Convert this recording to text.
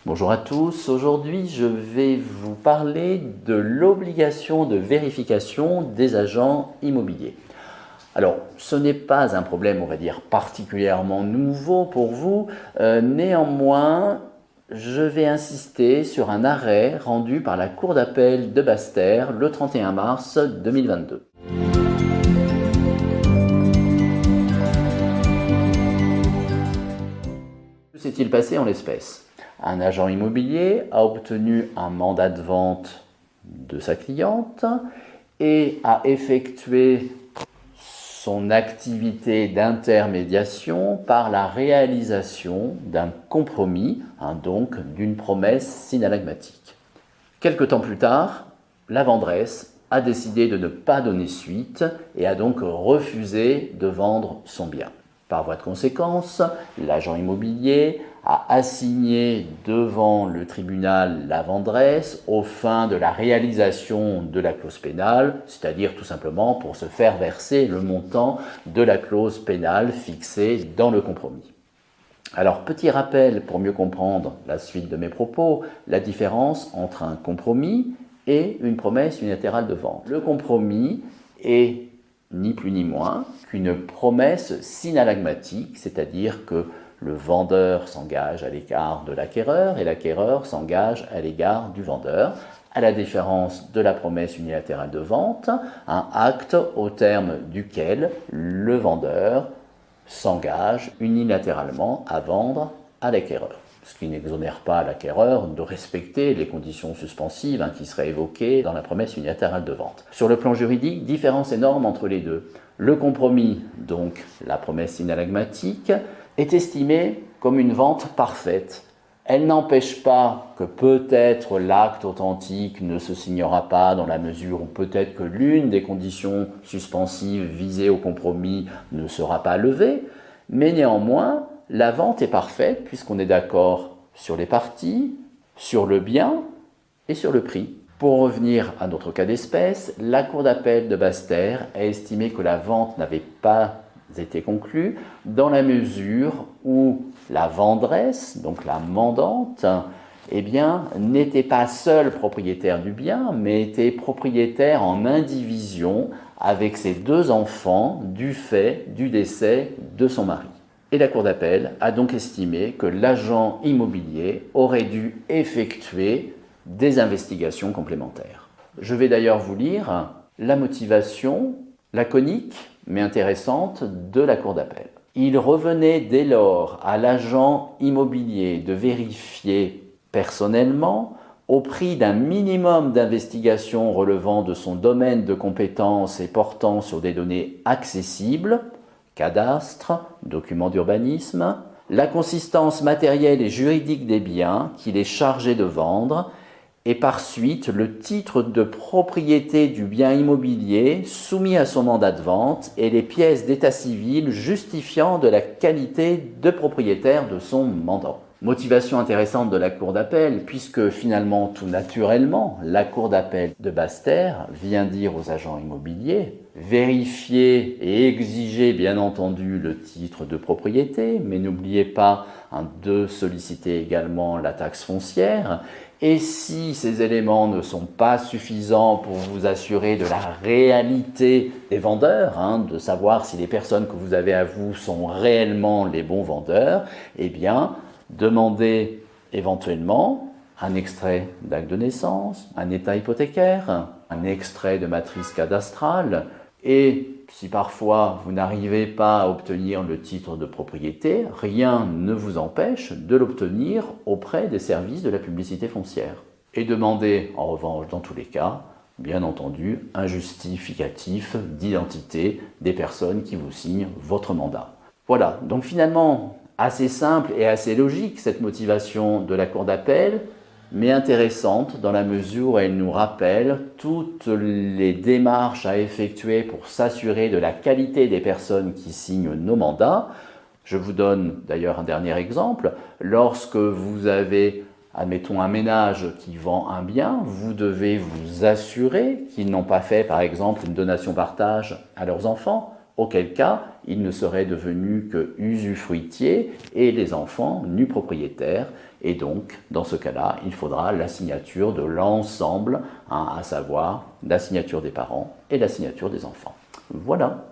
Bonjour à tous, aujourd'hui je vais vous parler de l'obligation de vérification des agents immobiliers. Alors ce n'est pas un problème, on va dire, particulièrement nouveau pour vous, néanmoins je vais insister sur un arrêt rendu par la Cour d'appel de Basse-Terre le 31 mars 2022. Que s'est-il passé en l'espèce? Un agent immobilier a obtenu un mandat de vente de sa cliente et a effectué son activité d'intermédiation par la réalisation d'un compromis, donc d'une promesse synallagmatique. Quelque temps plus tard, la venderesse a décidé de ne pas donner suite et a donc refusé de vendre son bien. Par voie de conséquence, l'agent immobilier a assigné devant le tribunal la venderesse aux fins de la réalisation de la clause pénale, c'est-à-dire tout simplement pour se faire verser le montant de la clause pénale fixée dans le compromis. Alors, petit rappel pour mieux comprendre la suite de mes propos, la différence entre un compromis et une promesse unilatérale de vente. Le compromis est ni plus ni moins qu'une promesse synallagmatique, c'est-à-dire que le vendeur s'engage à l'égard de l'acquéreur et l'acquéreur s'engage à l'égard du vendeur, à la différence de la promesse unilatérale de vente, un acte au terme duquel le vendeur s'engage unilatéralement à vendre à l'acquéreur, ce qui n'exonère pas l'acquéreur de respecter les conditions suspensives qui seraient évoquées dans la promesse unilatérale de vente. Sur le plan juridique, différence énorme entre les deux. Le compromis, donc la promesse synallagmatique, est estimé comme une vente parfaite. Elle n'empêche pas que peut-être l'acte authentique ne se signera pas dans la mesure où peut-être que l'une des conditions suspensives visées au compromis ne sera pas levée, mais néanmoins, la vente est parfaite puisqu'on est d'accord sur les parties, sur le bien et sur le prix. Pour revenir à notre cas d'espèce, la Cour d'appel de Basse-Terre a estimé que la vente n'avait pas été conclue dans la mesure où la venderesse, donc la mandante, n'était pas seule propriétaire du bien, mais était propriétaire en indivision avec ses deux enfants du fait du décès de son mari. Et la Cour d'appel a donc estimé que l'agent immobilier aurait dû effectuer des investigations complémentaires. Je vais d'ailleurs vous lire la motivation laconique mais intéressante de la Cour d'appel. Il revenait dès lors à l'agent immobilier de vérifier personnellement, au prix d'un minimum d'investigation relevant de son domaine de compétences et portant sur des données accessibles, cadastre, documents d'urbanisme, la consistance matérielle et juridique des biens qu'il est chargé de vendre et par suite le titre de propriété du bien immobilier soumis à son mandat de vente et les pièces d'état civil justifiant de la qualité de propriétaire de son mandant. Motivation intéressante de la Cour d'appel, puisque finalement, tout naturellement, la Cour d'appel de Basse-Terre vient dire aux agents immobiliers vérifiez et exigez bien entendu le titre de propriété, mais n'oubliez pas de solliciter également la taxe foncière. Et si ces éléments ne sont pas suffisants pour vous assurer de la réalité des vendeurs, de savoir si les personnes que vous avez à vous sont réellement les bons vendeurs, demandez éventuellement un extrait d'acte de naissance, un état hypothécaire, un extrait de matrice cadastrale, et si parfois vous n'arrivez pas à obtenir le titre de propriété, rien ne vous empêche de l'obtenir auprès des services de la publicité foncière. Et demandez, en revanche, dans tous les cas, bien entendu, un justificatif d'identité des personnes qui vous signent votre mandat. Voilà, donc finalement, assez simple et assez logique cette motivation de la Cour d'appel, mais intéressante dans la mesure où elle nous rappelle toutes les démarches à effectuer pour s'assurer de la qualité des personnes qui signent nos mandats. Je vous donne d'ailleurs un dernier exemple. Lorsque vous avez, admettons, un ménage qui vend un bien, vous devez vous assurer qu'ils n'ont pas fait, par exemple, une donation-partage à leurs enfants, auquel cas, ils ne seraient devenus que usufruitiers et les enfants nus propriétaires. Et donc, dans ce cas-là, il faudra la signature de l'ensemble, à savoir la signature des parents et la signature des enfants. Voilà.